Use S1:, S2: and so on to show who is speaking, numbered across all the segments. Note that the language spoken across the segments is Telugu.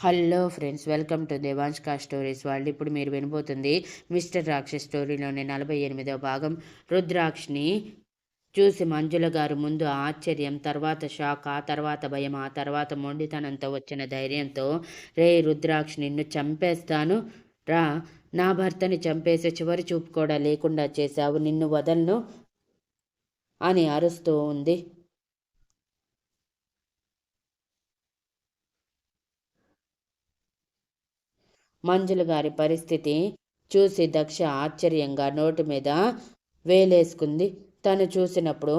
S1: హలో ఫ్రెండ్స్, వెల్కమ్ టు దేవాంష్కా స్టోరీస్. వాళ్ళు ఇప్పుడు మీరు వినబోతుంది మిస్టర్ రాక్షస్ స్టోరీలోని 48వ భాగం. రుద్రాక్షని చూసి మంజుల గారు ముందు ఆశ్చర్యం, తర్వాత షాక్, ఆ తర్వాత భయం, ఆ తర్వాత మొండితనంతో వచ్చిన ధైర్యంతో, రే రుద్రాక్ష, నిన్ను చంపేస్తాను రా, నా భర్తని చంపేసి చివరి చూపు కూడా లేకుండా చేశావు, నిన్ను వదలను అని అరుస్తూ ఉంది. మంజుల గారి పరిస్థితి చూసి దక్ష ఆశ్చర్యంగా నోటి మీద వేలేసుకుంది. తను చూసినప్పుడు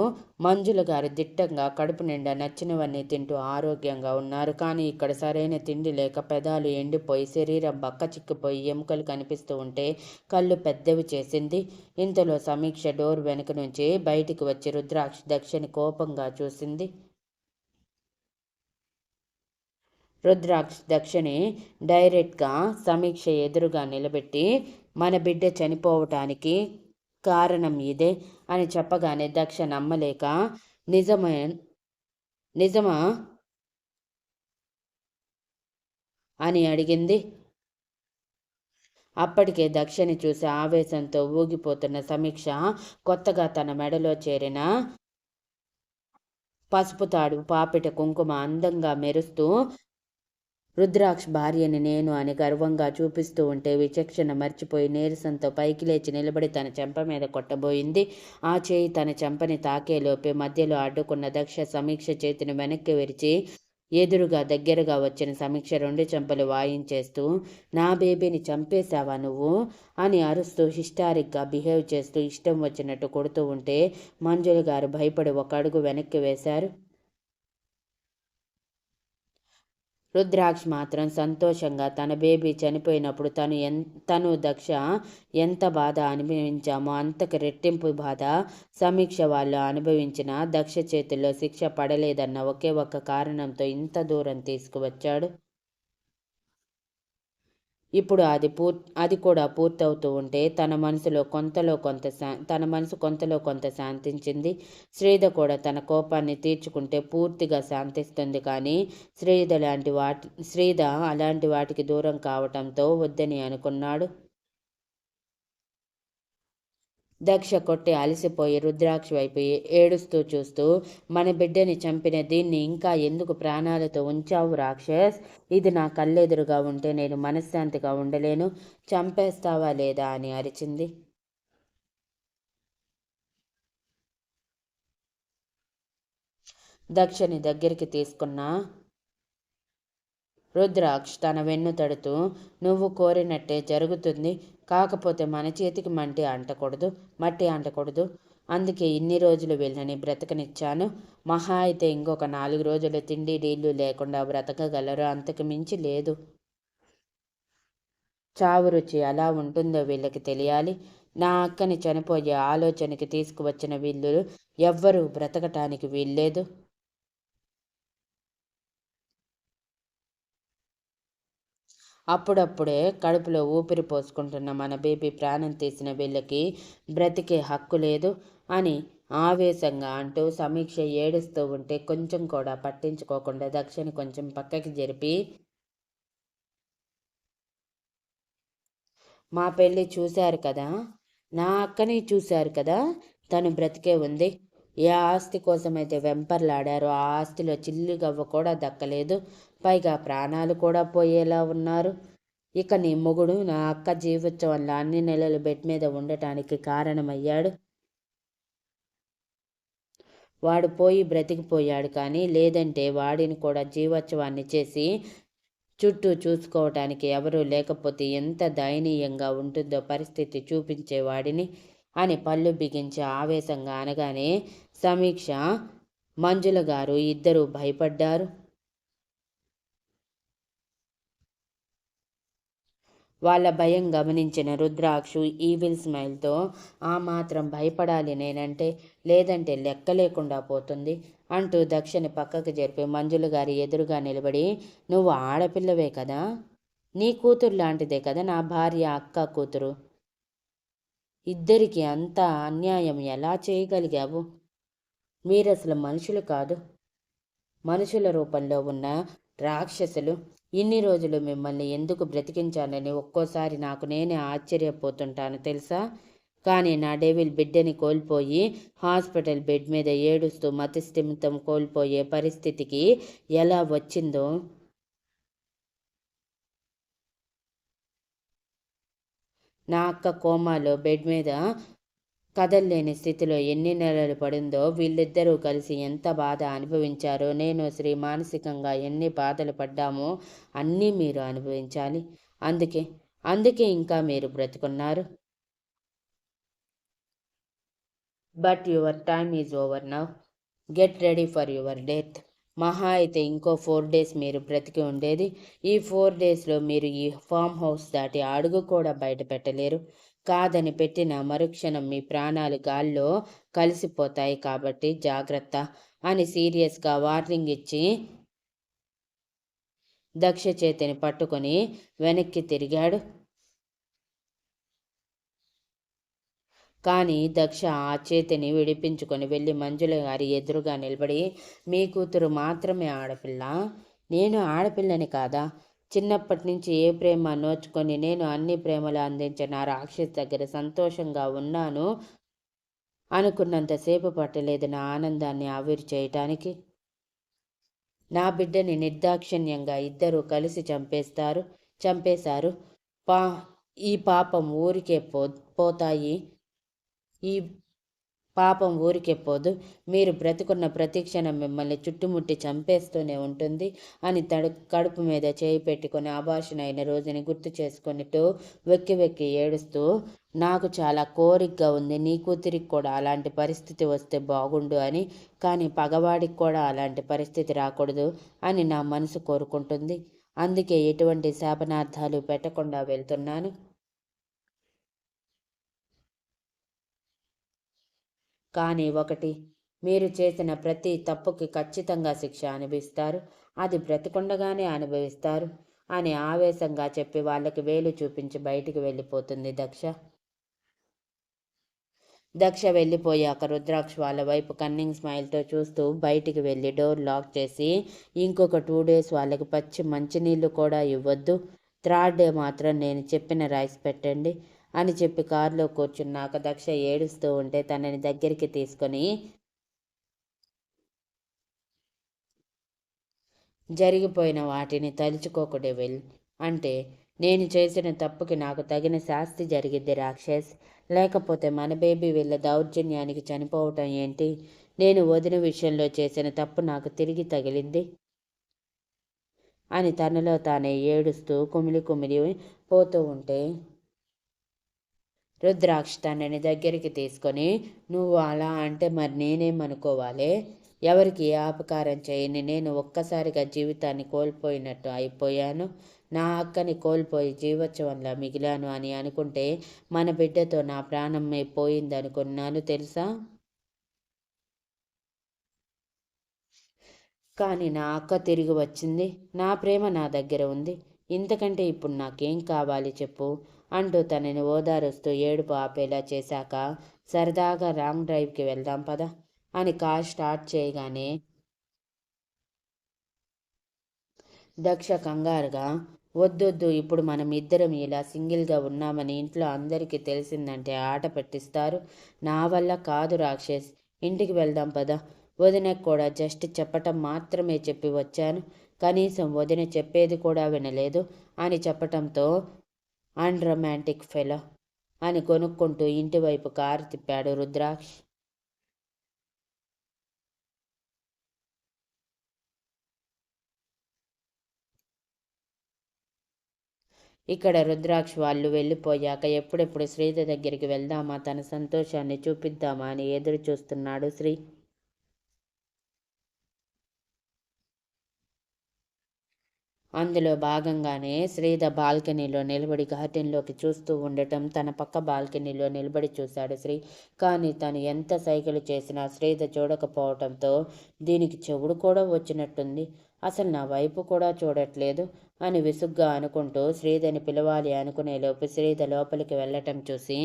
S1: మంజుల గారు దిట్టంగా కడుపు నిండా నచ్చినవన్నీ తింటూ ఆరోగ్యంగా ఉన్నారు. కానీ ఇక్కడ సరైన తిండి లేక పెదాలు ఎండిపోయి శరీరం బక్క చిక్కిపోయి ఎముకలు కనిపిస్తూ ఉంటే కళ్ళు పెద్దవి చేసింది. ఇంతలో సమీక్ష డోర్ వెనుక నుంచి బయటికి వచ్చి రుద్రాక్ష దక్షని కోపంగా చూసింది. రుద్రాక్ష దక్షని డైరెక్ట్గా సమీక్ష ఎదురుగా నిలబెట్టి, మన బిడ్డ చనిపోవటానికి కారణం ఇదే అని చెప్పగానే దక్ష నమ్మలేక, నిజమా అని అడిగింది. అప్పటికే దక్షని చూసి ఆవేశంతో ఊగిపోతున్న సమీక్ష కొత్తగా తన మెడలో చేరిన పసుపు తాడు, పాపిట కుంకుమ అందంగా మెరుస్తూ రుద్రాక్ష భార్యని నేను అని గర్వంగా చూపిస్తూ ఉంటే విచక్షణ మర్చిపోయి నీరసంతో పైకి లేచి నిలబడి తన చెంప మీద కొట్టబోయింది. ఆ చేయి తన చెంపని తాకేలోపే మధ్యలో అడ్డుకున్న దక్ష సమీక్ష చేతిని వెనక్కి విరిచి ఎదురుగా దగ్గరగా వచ్చిన సమీక్ష రెండు చెంపలు వాయించేస్తూ, నా బేబీని చంపేశావా నువ్వు అని అరుస్తూ హిస్టారిక్గా బిహేవ్ చేస్తూ ఇష్టం వచ్చినట్టు కొడుతూ ఉంటే మంజుల గారు భయపడి ఒక అడుగు వెనక్కి వేశారు. రుద్రాక్ష మాత్రం సంతోషంగా తన బేబీ చనిపోయినప్పుడు తను దక్ష ఎంత బాధ అనుభవించామో అంతకు రెట్టింపు బాధ సమీక్ష వాళ్ళు అనుభవించిన దక్ష చేతుల్లో శిక్ష పడలేదన్న ఒకే ఒక్క కారణంతో ఇంత దూరం తీసుకువచ్చాడు. ఇప్పుడు అది కూడా పూర్తవుతూ ఉంటే తన మనసు కొంతలో కొంత శాంతించింది. శ్రీధ కూడా తన కోపాన్ని తీర్చుకుంటే పూర్తిగా శాంతిస్తుంది. కానీ శ్రీధ అలాంటి వాటికి దూరం కావటంతో వద్దని అనుకున్నాడు. దక్ష కొట్టి అలసిపోయి రుద్రాక్ష వైపు ఏడుస్తూ చూస్తూ, మన బిడ్డని చంపిన దీన్ని ఇంకా ఎందుకు ప్రాణాలతో ఉంచావు రాక్షస్? ఇది నా కళ్ళెదురుగా ఉంటే నేను మనశ్శాంతిగా ఉండలేను, చంపేస్తావా లేదా అని అరిచింది. దక్షని దగ్గరికి తీసుకున్నా రుద్రాక్ష తన వెన్ను తడుతూ, నువ్వు కోరినట్టే జరుగుతుంది, కాకపోతే మన చేతికి మట్టి అంటకూడదు. అందుకే ఇన్ని రోజులు వీళ్ళని బ్రతకనిచ్చాను. మహా అయితే ఇంకొక 4 రోజులు తిండి నీళ్లు లేకుండా బ్రతకగలరు, అంతకు మించి లేదు. చావు రుచి ఎలా ఉంటుందో వీళ్ళకి తెలియాలి. నా అక్కని చనిపోయే ఆలోచనకి తీసుకువచ్చిన వీళ్ళు ఎవ్వరూ బ్రతకటానికి వీల్లేదు. అప్పుడప్పుడే కడుపులో ఊపిరి పోసుకుంటున్న మన బేబీ ప్రాణం తీసిన వీళ్ళకి బ్రతికే హక్కు లేదు అని ఆవేశంగా అంటూ సమీక్ష ఏడుస్తూ ఉంటే కొంచెం కూడా పట్టించుకోకుండా దక్షని కొంచెం పక్కకి జరిపి, మా పెళ్ళి చూశారు కదా, నా అక్కని చూశారు కదా, తను బ్రతికే ఉంది. ఏ ఆస్తి కోసమైతే వెంపర్లాడారో ఆ ఆస్తిలో చిల్లి గవ్వ కూడా దక్కలేదు, పైగా ప్రాణాలు కూడా పోయేలా ఉన్నారు. ఇక నీ మొగుడు నా అక్క జీవోత్సవంలో అన్ని నెలలు బెడ్ మీద ఉండటానికి కారణమయ్యాడు. వాడు పోయి బ్రతికిపోయాడు, కానీ లేదంటే వాడిని కూడా జీవోత్సవాన్ని చేసి చుట్టూ చూసుకోవటానికి ఎవరూ లేకపోతే ఎంత దయనీయంగా ఉంటుందో పరిస్థితి చూపించేవాడిని అని పళ్ళు బిగించి ఆవేశంగా అనగానే సమీక్ష, మంజుల గారు ఇద్దరూ భయపడ్డారు. వాళ్ళ భయం గమనించిన రుద్రాక్షు ఈవిల్ స్మైల్తో, ఆ మాత్రం భయపడాలి నేనంటే, లేదంటే లెక్క లేకుండా పోతుంది అంటూ దక్షని పక్కకు జరిపి మంజుల గారి ఎదురుగా నిలబడి, నువ్వు ఆడపిల్లవే కదా, నీ కూతురు లాంటిదే కదా నా భార్య, అక్క కూతురు, ఇద్దరికి అంత అన్యాయం ఎలా చేయగలిగావు? మీరసలు మనుషులు కాదు, మనుషుల రూపంలో ఉన్న రాక్షసులు. ఇన్ని రోజులు మిమ్మల్ని ఎందుకు బ్రతికించానని ఒక్కోసారి నాకు నేనే ఆశ్చర్యపోతుంటాను తెలుసా. కానీ నా డెవిల్ బిడ్డని కోల్పోయి హాస్పిటల్ బెడ్ మీద ఏడుస్తూ మతిస్థిమితం కోల్పోయే పరిస్థితికి ఎలా వచ్చిందో, నా అక్క కోమాలో బెడ్ మీద కదల్లేని స్థితిలో ఎన్ని నెలలు పడిందో, వీళ్ళిద్దరూ కలిసి ఎంత బాధ అనుభవించారో, నేను శ్రీ మానసికంగా ఎన్ని బాధలు పడ్డామో అన్నీ మీరు అనుభవించాలి. అందుకే అందుకే ఇంకా మీరు బ్రతుకున్నారు. But your time is over now. Get ready for your death. మహా అయితే ఇంకో 4 days మీరు బ్రతికి ఉండేది. ఈ 4 daysలో మీరు ఈ ఫామ్ హౌస్ దాటి అడుగు కూడా బయట పెట్టలేరు. కాదని పెట్టిన మరుక్షణం మీ ప్రాణాలు గాల్లో కలిసిపోతాయి. కాబట్టి జాగ్రత్త అని సీరియస్గా వార్నింగ్ ఇచ్చి దక్ష చేతిని పట్టుకొని వెనక్కి తిరిగాడు. కానీ దక్ష ఆ చేతిని విడిపించుకొని వెళ్ళి మంజుల గారి ఎదురుగా నిలబడి, మీ కూతురు మాత్రమే ఆడపిల్ల, నేను ఆడపిల్లని కాదా? చిన్నప్పటి నుంచి ఏ ప్రేమ నోచుకొని నేను అన్ని ప్రేమలు అందించిన రాక్షస్ దగ్గర సంతోషంగా ఉన్నాను అనుకున్నంతసేపు పట్టలేదు నా ఆనందాన్ని ఆవిరి చేయటానికి. నా బిడ్డని నిర్దాక్షిణ్యంగా ఇద్దరూ కలిసి చంపేశారు. పా ఈ పాపం ఊరికే పోతాయి. ఈ పాపం ఊరికే పోదు. మీరు బ్రతుకున్న ప్రతి క్షణం మిమ్మల్ని చుట్టుముట్టి చంపేస్తూనే ఉంటుంది అని కడుపు మీద చేయి పెట్టుకొని అభాషణైన రోజుని గుర్తు చేసుకున్నట్టు వెక్కి వెక్కి ఏడుస్తూ, నాకు చాలా కోరికగా ఉంది నీ కూతురికి కూడా అలాంటి పరిస్థితి వస్తే బాగుండు అని. కానీ పగవాడికి కూడా అలాంటి పరిస్థితి రాకూడదు అని నా మనసు కోరుకుంటుంది. అందుకే ఎటువంటి శాపనార్థాలు పెట్టకుండా వెళ్తున్నాను. కానీ ఒకటి, మీరు చేసిన ప్రతి తప్పుకి ఖచ్చితంగా శిక్ష అనుభవిస్తారు. అది బ్రతికుండగానే అనుభవిస్తారు అని ఆవేశంగా చెప్పి వాళ్ళకి వేలు చూపించి బయటికి వెళ్ళిపోతుంది దక్ష. వెళ్ళిపోయాక రుద్రాక్ష వాళ్ళ వైపు కన్నింగ్ స్మైల్తో చూస్తూ బయటికి వెళ్ళి డోర్ లాక్ చేసి, ఇంకొక 2 days వాళ్ళకి పచ్చి మంచినీళ్ళు కూడా ఇవ్వద్దు. 3rd day మాత్రం నేను చెప్పిన రైస్ పెట్టండి అని చెప్పి కారులో కూర్చున్నాక దక్ష ఏడుస్తూ ఉంటే తనని దగ్గరికి తీసుకొని, జరిగిపోయిన వాటిని తలుచుకోకు డెవిల్. అంటే నేను చేసిన తప్పుకి నాకు తగిన శాస్తి జరిగిద్ది రాక్షస్. లేకపోతే మన బేబీ వీళ్ళ దౌర్జన్యానికి చనిపోవటం ఏంటి? నేను వదిన విషయంలో చేసిన తప్పు నాకు తిరిగి తగిలింది అని తనలో తానే ఏడుస్తూ కుమిలి పోతూ ఉంటే రుద్రాక్ష తనని దగ్గరికి తీసుకొని, నువ్వు అలా అంటే మరి నేనేమనుకోవాలి? ఎవరికి ఏ అపకారం చేయని నేను ఒక్కసారిగా జీవితాన్ని కోల్పోయినట్టు అయిపోయాను. నా అక్కని కోల్పోయి జీవోత్సవంలా మిగిలాను అని అనుకుంటే మన బిడ్డతో నా ప్రాణం పోయిందనుకున్నాను తెలుసా. కానీ నా అక్క తిరిగి వచ్చింది. నా ప్రేమ నా దగ్గర ఉంది. ఇంతకంటే ఇప్పుడు నాకేం కావాలి చెప్పు అంటూ తనని ఓదారుస్తూ ఏడుపు ఆపేలా చేశాక, సరదాగా లాంగ్ డ్రైవ్కి వెళ్దాం పద అని కార్ స్టార్ట్ చేయగానే దక్ష కంగారుగా, వద్దొద్దు, ఇప్పుడు మనం ఇద్దరం ఇలా సింగిల్గా ఉన్నామని ఇంట్లో అందరికీ తెలిసిందంటే ఆట పెట్టిస్తారు. నా వల్ల కాదు రాక్షస్, ఇంటికి వెళ్దాం పద. వదినకు కూడా జస్ట్ చెప్పటం మాత్రమే చెప్పి వచ్చాను. కనీసం వదిన చెప్పేది కూడా వినలేదు అని చెప్పటంతో, అన్రొమాంటిక్ ఫెలో అని కొనుక్కుంటూ ఇంటివైపు కారు తిప్పాడు రుద్రాక్ష్. ఇక్కడ రుద్రాక్ష వాళ్ళు వెళ్ళిపోయాక ఎప్పుడెప్పుడు శ్రీధ దగ్గరికి వెళ్దామా, తన సంతోషాన్ని చూపిద్దామా అని ఎదురు చూస్తున్నాడు శ్రీ. అందులో భాగంగానే శ్రీధ బాల్కనీలో నిలబడి గార్డెన్లోకి చూస్తూ ఉండటం, తన పక్క బాల్కనీలో నిలబడి చూశాడు శ్రీ. కానీ తను ఎంత సైకిల్ చేసినా శ్రీధ చూడకపోవటంతో, దీనికి చెవుడు కూడా వచ్చినట్టుంది, అసలు నా వైపు కూడా చూడట్లేదు అని విసుగ్గా అనుకుంటూ శ్రీధని పిలవాలి అనుకునేలోపు శ్రీధ లోపలికి వెళ్ళటం చూసి,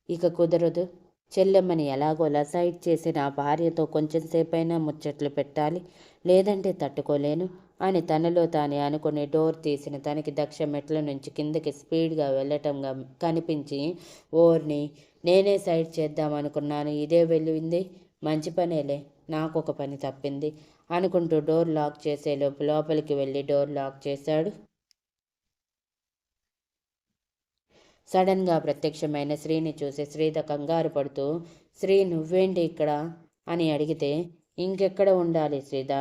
S1: ఇక కుదరదు, చెల్లెమ్మని ఎలాగోలా సైడ్ చేసి నా భార్యతో కొంచెం సేపైనా ముచ్చట్లు పెట్టాలి, లేదంటే తట్టుకోలేను అని తనలో తానే అనుకుని డోర్ తీసిన తనకి దక్ష మెట్ల నుంచి కిందకి స్పీడ్గా వెళ్ళటంగా కనిపించి, ఓర్ని నేనే సైడ్ చేద్దామనుకున్నాను, ఇదే వెళ్ళింది, మంచి పనేలే, నాకొక పని తప్పింది అనుకుంటూ డోర్ లాక్ చేసేలోపు లోపలికి వెళ్ళి డోర్ లాక్ చేశాడు. సడన్గా ప్రత్యక్షమైన శ్రీని చూసి శ్రీధ కంగారు పడుతూ, శ్రీ నువ్వేంటి ఇక్కడ అని అడిగితే, ఇంకెక్కడ ఉండాలి శ్రీధ,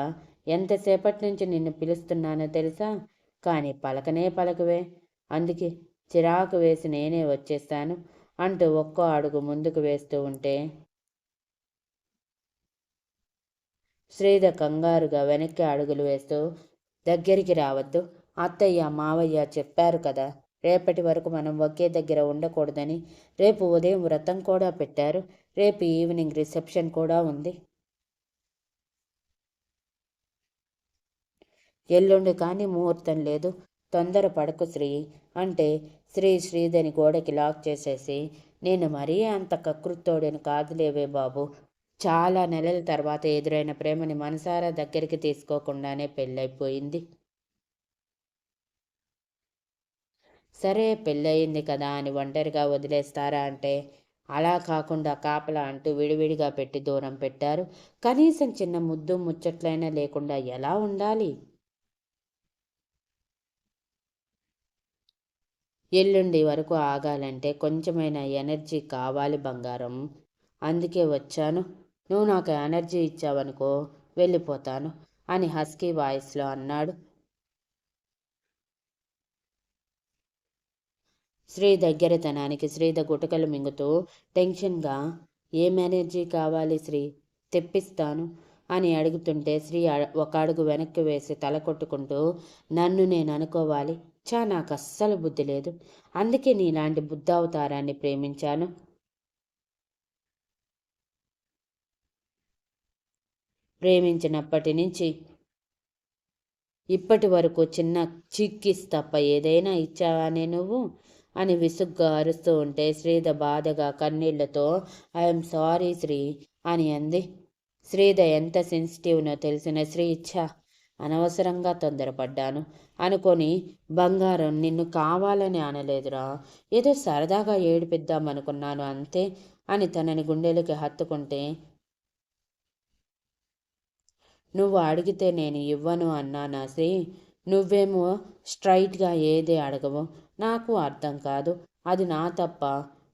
S1: ఎంతసేపటి నుంచి నిన్ను పిలుస్తున్నానో తెలుసా, కానీ పలకనే పలకవే, అందుకే చిరాకు వేసి నేనే వచ్చేస్తాను అంటూ ఒక్కో అడుగు ముందుకు వేస్తూ ఉంటే శ్రీధ కంగారుగా వెనక్కి అడుగులు వేస్తూ, దగ్గరికి రావద్దు, అత్తయ్య మావయ్య చెప్పారు కదా రేపటి వరకు మనం ఒకే దగ్గర ఉండకూడదని, రేపు ఉదయం వ్రతం కూడా పెట్టారు, రేపు ఈవినింగ్ రిసెప్షన్ కూడా ఉంది, ఎల్లుండి కానీ ముహూర్తం లేదు, తొందర పడకు శ్రీ అంటే శ్రీధని గోడకి లాక్ చేసేసి, నేను మరీ అంత కకృత్తోడని కాదులేవే బాబు, చాలా నెలల తర్వాత ఎదురైన ప్రేమని మనసారా దగ్గరికి తీసుకోకుండానే పెళ్ళైపోయింది. సరే పెళ్ళయింది కదా అని ఒంటరిగా వదిలేస్తారా అంటే, అలా కాకుండా కాపలా అంటూ విడివిడిగా పెట్టి దూరం పెట్టారు. కనీసం చిన్న ముద్దు ముచ్చట్లైనా లేకుండా ఎలా ఉండాలి? ఎల్లుండి వరకు ఆగాలంటే కొంచెమైనా ఎనర్జీ కావాలి బంగారం, అందుకే వచ్చాను, నువ్వు నాకు ఎనర్జీ ఇచ్చావనుకో వెళ్ళిపోతాను అని హస్కీ వాయిస్లో అన్నాడు. శ్రీ దగ్గరతనానికి శ్రీధ గుటకలు మింగుతూ టెన్షన్గా, ఏం ఎనర్జీ కావాలి శ్రీ, తెప్పిస్తాను అని అడుగుతుంటే శ్రీ ఒక అడుగు వెనక్కి వేసి తల కొట్టుకుంటూ, నన్ను నేను అనుకోవాలి, నాకు అస్సలు బుద్ధి లేదు, అందుకే నీలాంటి బుద్ధావతారాన్ని ప్రేమించాను. ప్రేమించినప్పటి నుంచి ఇప్పటి వరకు చిన్న చిక్కిస్ తప్ప ఏదైనా ఇచ్చావానే నువ్వు అని విసుగ్గా అరుస్తూ ఉంటే శ్రీధ బాధగా కన్నీళ్లతో, ఐఎమ్ సారీ శ్రీ అని అంది. శ్రీధ ఎంత సెన్సిటివ్నో తెలిసిన శ్రీ, ఇచ్చా అనవసరంగా తొందరపడ్డాను అనుకొని, బంగారం నిన్ను కావాలని అనలేదురా, ఏదో సరదాగా ఏడిపిద్దామనుకున్నాను అంతే అని తనని గుండెలకి హత్తుకుంటే, నువ్వు అడిగితే నేను ఇవ్వను అన్నానా శ్రీ, నువ్వేమో స్ట్రైట్గా ఏదే అడగవు, నాకు అర్థం కాదు, అది నా తప్ప,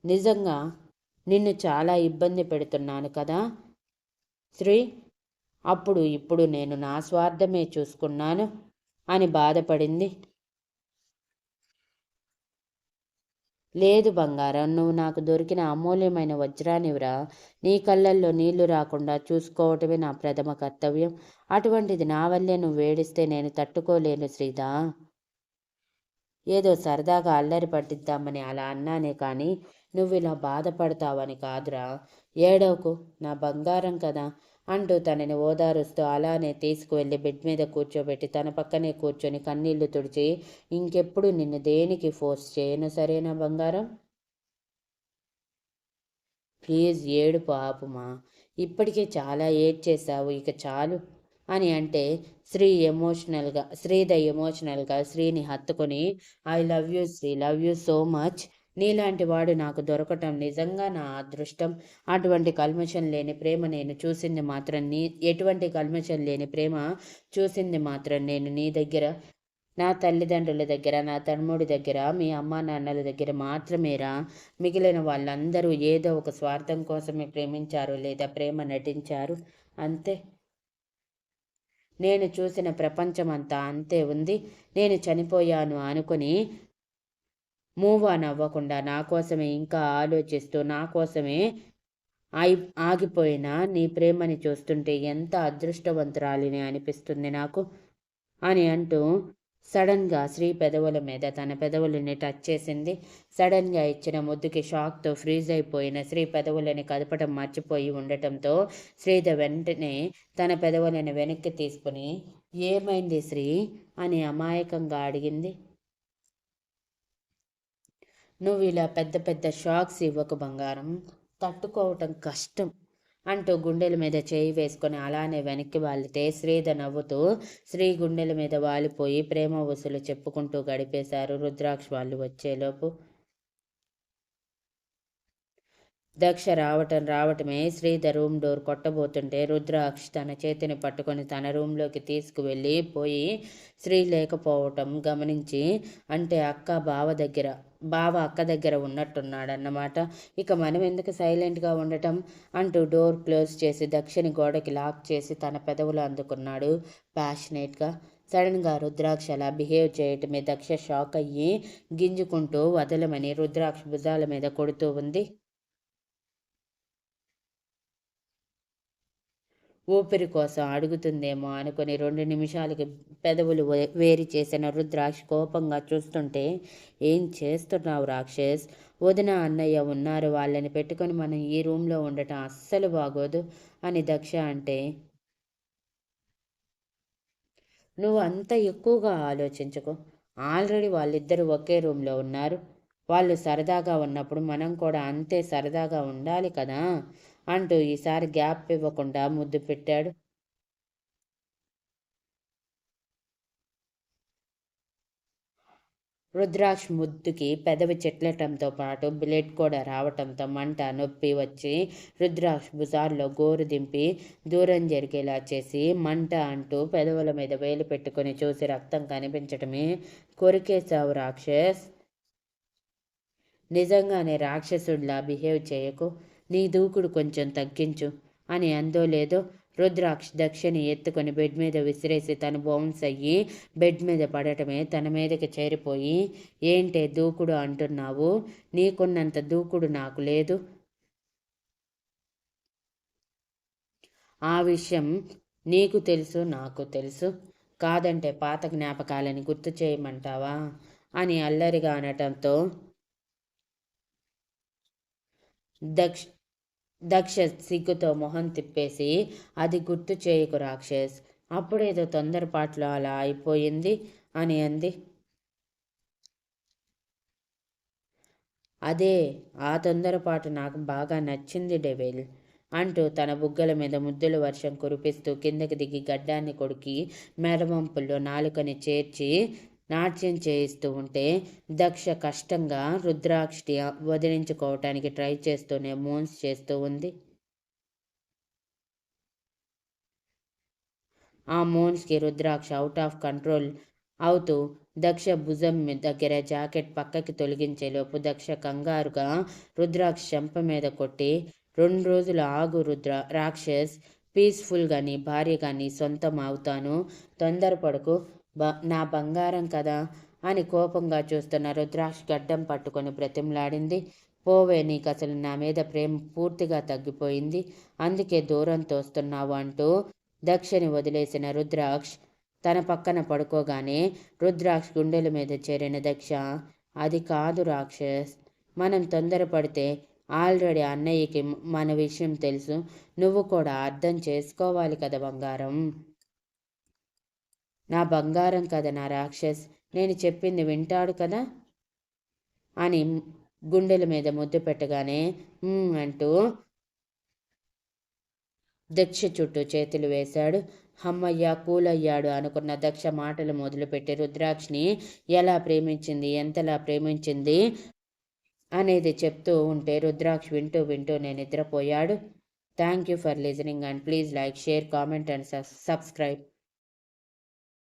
S1: నిజంగా నిన్ను చాలా ఇబ్బంది పెడుతున్నాను కదా శ్రీ, అప్పుడు ఇప్పుడు నేను నా స్వార్థమే చూసుకున్నాను అని బాధపడింది. లేదు బంగారం, నువ్వు నాకు దొరికిన అమూల్యమైన వజ్రానివిరా, నీ కళ్ళల్లో నీళ్లు రాకుండా చూసుకోవటమే నా ప్రథమ కర్తవ్యం, అటువంటిది నా వల్లే నువ్వు వేడిస్తే నేను తట్టుకోలేను శ్రీదా, ఏదో సరదాగా అల్లరి పట్టిద్దామని అలా అన్నానే కానీ నువ్వు ఇలా బాధపడతావని కాదురా, ఏడవకు నా బంగారం కదా అంటూ తనని ఓదారుస్తూ అలానే తీసుకువెళ్ళి బెడ్ మీద కూర్చోబెట్టి తన పక్కనే కూర్చొని కన్నీళ్లు తుడిచి, ఇంకెప్పుడు నిన్ను దేనికి ఫోర్స్ చేయను సరేనా బంగారం, ప్లీజ్ ఏడుపు ఆపుమా, ఇప్పటికే చాలా ఏడ్చేశావు, ఇక చాలు అని అంటే శ్రీధ ఎమోషనల్గా శ్రీని హత్తుకొని, I love you Sri, love you so much, నీలాంటి వాడు నాకు దొరకటం నిజంగా నా అదృష్టం, అటువంటి కల్మషం లేని ప్రేమ నేను చూసింది మాత్రం ఎటువంటి కల్మషం లేని ప్రేమ చూసింది మాత్రం నేను నీ దగ్గర, నా తల్లిదండ్రుల దగ్గర, నా తమ్ముడి దగ్గర, మీ అమ్మా నాన్నల దగ్గర మాత్రమేరా, మిగిలిన వాళ్ళందరూ ఏదో ఒక స్వార్థం కోసమే ప్రేమించారు లేదా ప్రేమ నటించారు అంతే, నేను చూసిన ప్రపంచం అంతా అంతే ఉంది, నేను చనిపోయాను అనుకుని మూవ్ ఆన్ అవ్వకుండా నా కోసమే ఇంకా ఆలోచిస్తూ నా కోసమే ఆగిపోయిన నీ ప్రేమని చూస్తుంటే ఎంత అదృష్టవంతురాలిని అనిపిస్తుంది నాకు అని అంటూ సడన్గా శ్రీ పెదవుల మీద తన పెదవులని టచ్ చేసింది. సడన్గా ఇచ్చిన ముద్దుకి షాక్తో ఫ్రీజ్ అయిపోయిన శ్రీ పెదవులని కదపడం మర్చిపోయి ఉండటంతో శ్రీధ వెంటనే తన పెదవులను వెనక్కి తీసుకుని, ఏమైంది శ్రీ అని అమాయకంగా అడిగింది. నువ్వు ఇలా పెద్ద పెద్ద షాక్స్ ఇవ్వకు బంగారం, తట్టుకోవటం కష్టం అంటూ గుండెల మీద చేయి వేసుకొని అలానే వెనక్కి వాలితే శ్రీధర్ నవ్వుతూ శ్రీ గుండెల మీద వాలిపోయి ప్రేమ వసులు చెప్పుకుంటూ గడిపేశారు. రుద్రాక్ష వాళ్ళు వచ్చేలోపు దక్ష రావటమే శ్రీధర్ రూమ్ డోర్ కొట్టబోతుంటే రుద్రాక్ష్ తన చేతిని పట్టుకొని తన రూమ్లోకి తీసుకువెళ్ళి పోయి శ్రీ లేకపోవటం గమనించి అంటే బావ అక్క దగ్గర ఉన్నట్టున్నాడన్నమాట. ఇక మనం ఎందుకు సైలెంట్గా ఉండటం అంటూ డోర్ క్లోజ్ చేసి దక్షని గోడకి లాక్ చేసి తన పెదవులు అందుకున్నాడు ప్యాషనేట్గా. సడన్గా రుద్రాక్ష అలా బిహేవ్ చేయటమే దక్ష షాక్ అయ్యి గింజుకుంటూ వదలమని రుద్రాక్ష భుజాల మీద కొడుతూ ఉంది. ఊపిరి కోసం అడుగుతుందేమో అనుకుని 2 నిమిషాలకి పెదవులు వేరి చేసిన రుద్రాక్ష కోపంగా చూస్తుంటే ఏం చేస్తున్నావు రాక్షస్? వదిన అన్నయ్య ఉన్నారు, వాళ్ళని పెట్టుకొని మనం ఈ రూమ్లో ఉండటం అస్సలు బాగోదు అని దక్ష అంటే నువ్వు అంత ఎక్కువగా ఆలోచించకు. ఆల్రెడీ వాళ్ళిద్దరూ ఒకే రూమ్లో ఉన్నారు. వాళ్ళు సరదాగా ఉన్నప్పుడు మనం కూడా అంతే సరదాగా ఉండాలి కదా అంటూ ఈసారి గ్యాప్ ఇవ్వకుండా ముద్దు పెట్టాడు. రుద్రాక్ష్ ముద్దుకి పెదవి చెట్లటంతో పాటు బ్లడ్ కూడా రావటంతో మంట నొప్పి వచ్చి రుద్రాక్ష్ భుజాల్లో గోరు దింపి దూరం జరిగేలా చేసి మంట అంటూ పెదవుల మీద వేలు పెట్టుకొని చూసి రక్తం కనిపించటమే కొరికేశావు రాక్షస్. నిజంగానే రాక్షసుడిలా బిహేవ్ చేయకు, నీ దూకుడు కొంచెం తగ్గించు అని అందో లేదో రుద్రాక్ష్ దక్షని ఎత్తుకొని బెడ్ మీద విసిరేసి తను బౌన్స్ అయ్యి బెడ్ మీద పడటమే తన మీదకి చేరిపోయి ఏంటే దూకుడు అంటున్నావు? నీకున్నంత దూకుడు నాకు లేదు. ఆ విషయం నీకు తెలుసు, నాకు తెలుసు. కాదంటే పాత జ్ఞాపకాలని గుర్తు చేయమంటావా అని అల్లరిగా అనటంతో దక్ష సిగ్గుతో మొహం తిప్పేసి అది గుర్తు చేయకు రాక్షస్, అప్పుడేదో తొందరపాట్లో అలా అయిపోయింది అని అంది. అదే ఆ తొందరపాటు నాకు బాగా నచ్చింది డెవిల్ అంటూ తన బుగ్గల మీద ముద్దుల వర్షం కురిపిస్తూ కిందకి దిగి గడ్డాన్ని కొడికి మెడవంపుల్లో నాలుకని చేర్చి నాట్యం చేయిస్తూ ఉంటే దక్ష కష్టంగా రుద్రాక్షి వదిలించుకోవటానికి ట్రై చేస్తూనే మోన్స్ చేస్తూ ఉంది. ఆ మోన్స్కి రుద్రాక్ష అవుట్ ఆఫ్ కంట్రోల్ అవుతూ దక్ష భుజం దగ్గర జాకెట్ పక్కకి తొలగించేలోపు దక్ష కంగారుగా రుద్రాక్ష చెంప మీద కొట్టి 2 రోజులు ఆగు రాక్షస్, పీస్ఫుల్గా నీ భార్యగా నీ సొంతం అవుతాను, తొందరపడకు, నా బంగారం కదా అని కోపంగా చూస్తున్న రుద్రాక్ష గడ్డం పట్టుకొని బ్రతిమలాడింది. పోవే, నీకు అసలు నా మీద ప్రేమ పూర్తిగా తగ్గిపోయింది, అందుకే దూరం తోస్తున్నావు అంటూ దక్షని వదిలేసిన రుద్రాక్ష్ తన పక్కన పడుకోగానే రుద్రాక్ష్ గుండెల మీద చేరిన దక్ష అది కాదు రాక్షస్, మనం తొందరపడితే ఆల్రెడీ అన్నయ్యకి మన విషయం తెలుసు, నువ్వు కూడా అర్థం చేసుకోవాలి కదా బంగారం. నా బంగారం కదా నా రాక్షస్, నేను చెప్పింది వింటాడు కదా అని గుండెల మీద ముద్దు పెట్టగానే అంటూ దక్ష చుట్టూ చేతులు వేశాడు. అమ్మయ్య కూలయ్యాడు అనుకున్న దక్ష మాటలు మొదలుపెట్టి రుద్రాక్షని ఎలా ప్రేమించింది, ఎంతలా ప్రేమించింది అనేది చెప్తూ ఉంటే రుద్రాక్ష వింటూ నేను నిద్రపోయాడు. Thank you for listening and please like, share, comment and subscribe.